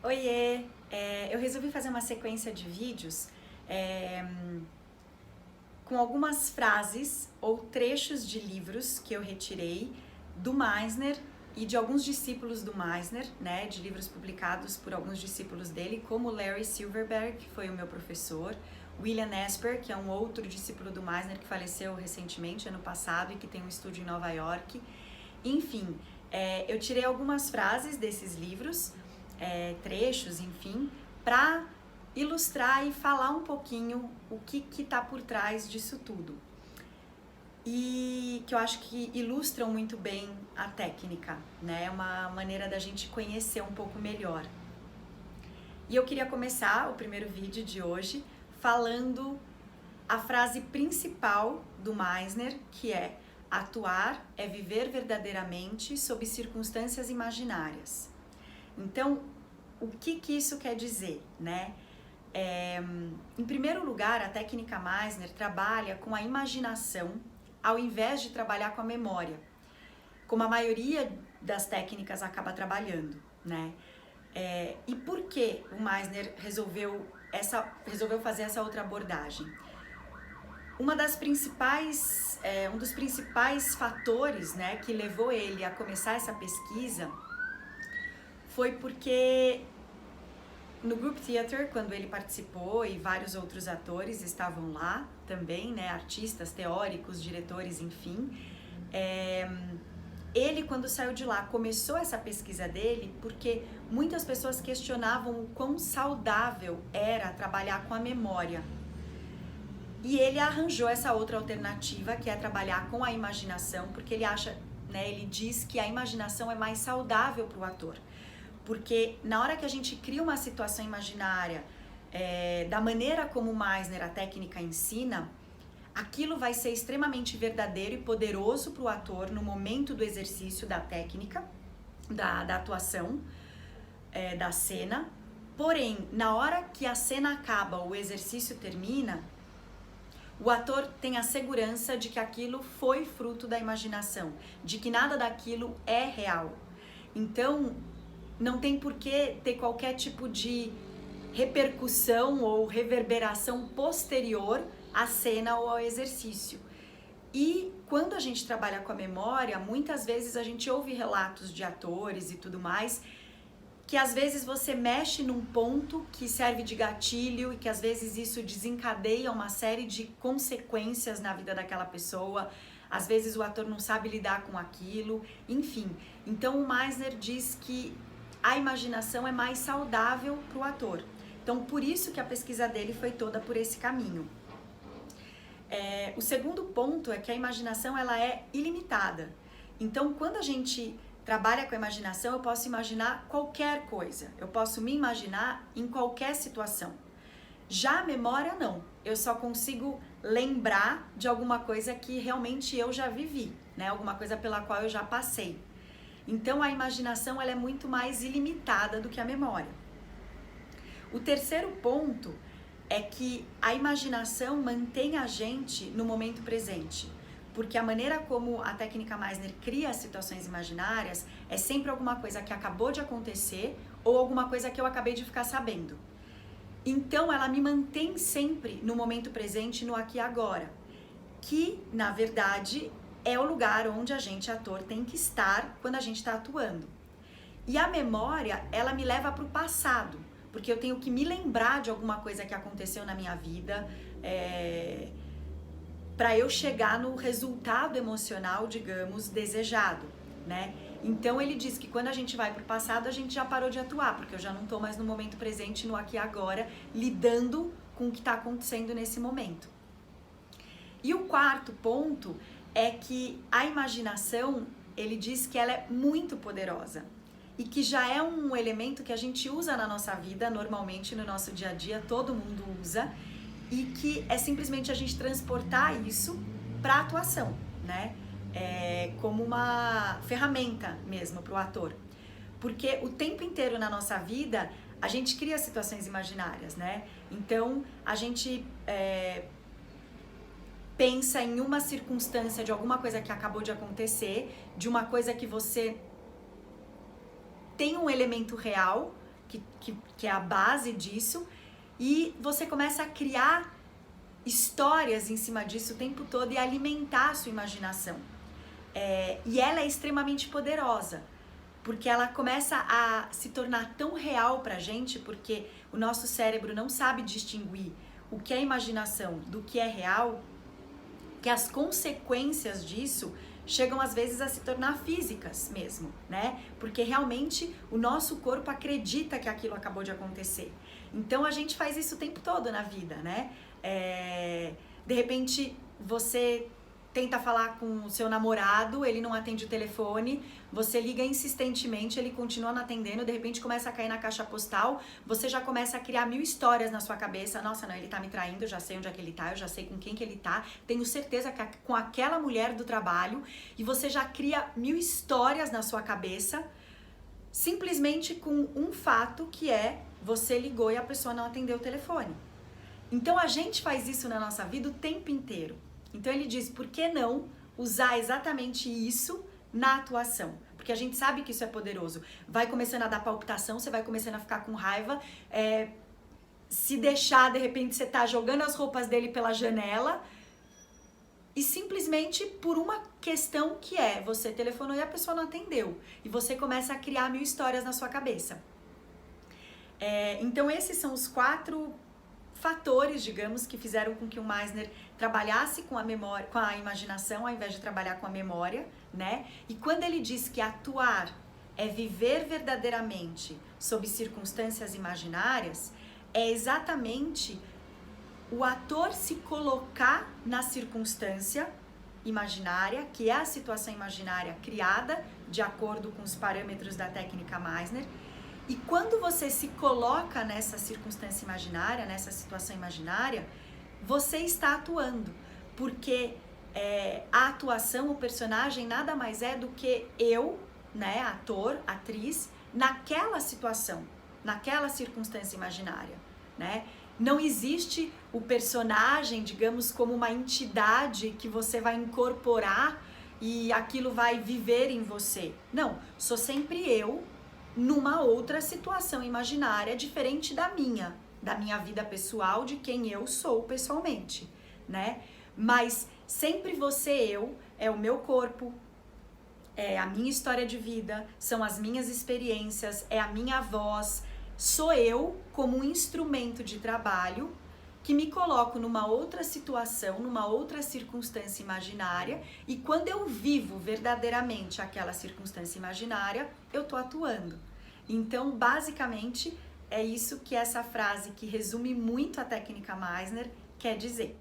Oiê! Eu resolvi fazer uma sequência de vídeos com algumas frases ou trechos de livros que eu retirei do Meisner e de alguns discípulos do Meisner, né, de livros publicados por alguns discípulos dele, como Larry Silverberg, que foi o meu professor, William Esper, que é um outro discípulo do Meisner que faleceu recentemente, ano passado, e que tem um estúdio em Nova York. Enfim, eu tirei algumas frases desses livros, trechos, enfim, para ilustrar e falar um pouquinho o que está por trás disso tudo. E que eu acho que ilustram muito bem a técnica, né? É uma maneira da gente conhecer um pouco melhor. E eu queria começar o primeiro vídeo de hoje falando a frase principal do Meisner, que é: atuar é viver verdadeiramente sob circunstâncias imaginárias. Então, o que isso quer dizer, né? Em primeiro lugar, a técnica Meisner trabalha com a imaginação ao invés de trabalhar com a memória, como a maioria das técnicas acaba trabalhando, né? E por que o Meisner resolveu fazer essa outra abordagem? Um dos principais fatores, né, que levou ele a começar essa pesquisa foi porque no Group Theater, quando ele participou e vários outros atores estavam lá também, né, artistas, teóricos, diretores, enfim, ele, quando saiu de lá, começou essa pesquisa dele porque muitas pessoas questionavam o quão saudável era trabalhar com a memória. E ele arranjou essa outra alternativa, que é trabalhar com a imaginação, porque ele acha, né, ele diz que a imaginação é mais saudável para o ator. Porque na hora que a gente cria uma situação imaginária, da maneira como o Meisner, a técnica, ensina, aquilo vai ser extremamente verdadeiro e poderoso para o ator no momento do exercício da técnica, da atuação, da cena. Porém, na hora que a cena acaba, o exercício termina, o ator tem a segurança de que aquilo foi fruto da imaginação, de que nada daquilo é real. Então, não tem por que ter qualquer tipo de repercussão ou reverberação posterior à cena ou ao exercício. E quando a gente trabalha com a memória, muitas vezes a gente ouve relatos de atores e tudo mais, que às vezes você mexe num ponto que serve de gatilho e que às vezes isso desencadeia uma série de consequências na vida daquela pessoa. Às vezes o ator não sabe lidar com aquilo, enfim. Então o Meisner diz que a imaginação é mais saudável para o ator. Então por isso que a pesquisa dele foi toda por esse caminho. O segundo ponto é que a imaginação ela é ilimitada. Então quando a gente trabalha com a imaginação, eu posso imaginar qualquer coisa. Eu posso me imaginar em qualquer situação. Já a memória, não. Eu só consigo lembrar de alguma coisa que realmente eu já vivi, né? Alguma coisa pela qual eu já passei. Então, a imaginação ela é muito mais ilimitada do que a memória. O terceiro ponto é que a imaginação mantém a gente no momento presente. Porque a maneira como a técnica Meisner cria as situações imaginárias é sempre alguma coisa que acabou de acontecer ou alguma coisa que eu acabei de ficar sabendo. Então, ela me mantém sempre no momento presente, no aqui e agora. Que, na verdade, é o lugar onde a gente, ator, tem que estar quando a gente está atuando. E a memória, ela me leva para o passado. Porque eu tenho que me lembrar de alguma coisa que aconteceu na minha vida, para eu chegar no resultado emocional, digamos, desejado, né? Então ele diz que quando a gente vai pro passado, a gente já parou de atuar, porque eu já não tô mais no momento presente, no aqui e agora, lidando com o que tá acontecendo nesse momento. E o quarto ponto é que a imaginação, ele diz que ela é muito poderosa e que já é um elemento que a gente usa na nossa vida, normalmente no nosso dia a dia, todo mundo usa, e que é simplesmente a gente transportar isso para a atuação, né? Como uma ferramenta mesmo para o ator. Porque o tempo inteiro na nossa vida, a gente cria situações imaginárias, né? Então, a gente pensa em uma circunstância de alguma coisa que acabou de acontecer, de uma coisa que você tem um elemento real, que é a base disso, e você começa a criar histórias em cima disso o tempo todo e alimentar a sua imaginação. E ela é extremamente poderosa, porque ela começa a se tornar tão real pra gente, porque o nosso cérebro não sabe distinguir o que é imaginação do que é real, que as consequências disso chegam às vezes a se tornar físicas mesmo, né? Porque realmente o nosso corpo acredita que aquilo acabou de acontecer. Então a gente faz isso o tempo todo na vida, né? De repente você tenta falar com o seu namorado, ele não atende o telefone, você liga insistentemente, ele continua não atendendo, de repente começa a cair na caixa postal, você já começa a criar 1000 histórias na sua cabeça. Nossa, não, ele tá me traindo, eu já sei onde é que ele tá, eu já sei com quem que ele tá, tenho certeza que com aquela mulher do trabalho, e você já cria 1000 histórias na sua cabeça, simplesmente com um fato que é, você ligou e a pessoa não atendeu o telefone. Então a gente faz isso na nossa vida o tempo inteiro. Então ele diz, por que não usar exatamente isso na atuação? Porque a gente sabe que isso é poderoso. Vai começando a dar palpitação, você vai começando a ficar com raiva, se deixar, de repente você tá jogando as roupas dele pela janela, e simplesmente por uma questão que você telefonou e a pessoa não atendeu. E você começa a criar 1000 histórias na sua cabeça. Então esses são os 4 fatores, digamos, que fizeram com que o Meisner trabalhasse com a memória, com a imaginação, ao invés de trabalhar com a memória, né? E quando ele diz que atuar é viver verdadeiramente sob circunstâncias imaginárias, é exatamente o ator se colocar na circunstância imaginária, que é a situação imaginária criada de acordo com os parâmetros da técnica Meisner. E quando você se coloca nessa circunstância imaginária, nessa situação imaginária, você está atuando. Porque a atuação, o personagem, nada mais é do que eu, né, ator, atriz, naquela situação, naquela circunstância imaginária, né? Não existe o personagem, digamos, como uma entidade que você vai incorporar e aquilo vai viver em você. Não, sou sempre eu, numa outra situação imaginária diferente da minha vida pessoal, de quem eu sou pessoalmente, né? Mas sempre eu, é o meu corpo, é a minha história de vida, são as minhas experiências, é a minha voz, sou eu como um instrumento de trabalho que me coloco numa outra situação, numa outra circunstância imaginária, e quando eu vivo verdadeiramente aquela circunstância imaginária, eu tô atuando. Então, basicamente, é isso que essa frase, que resume muito a técnica Meisner, quer dizer.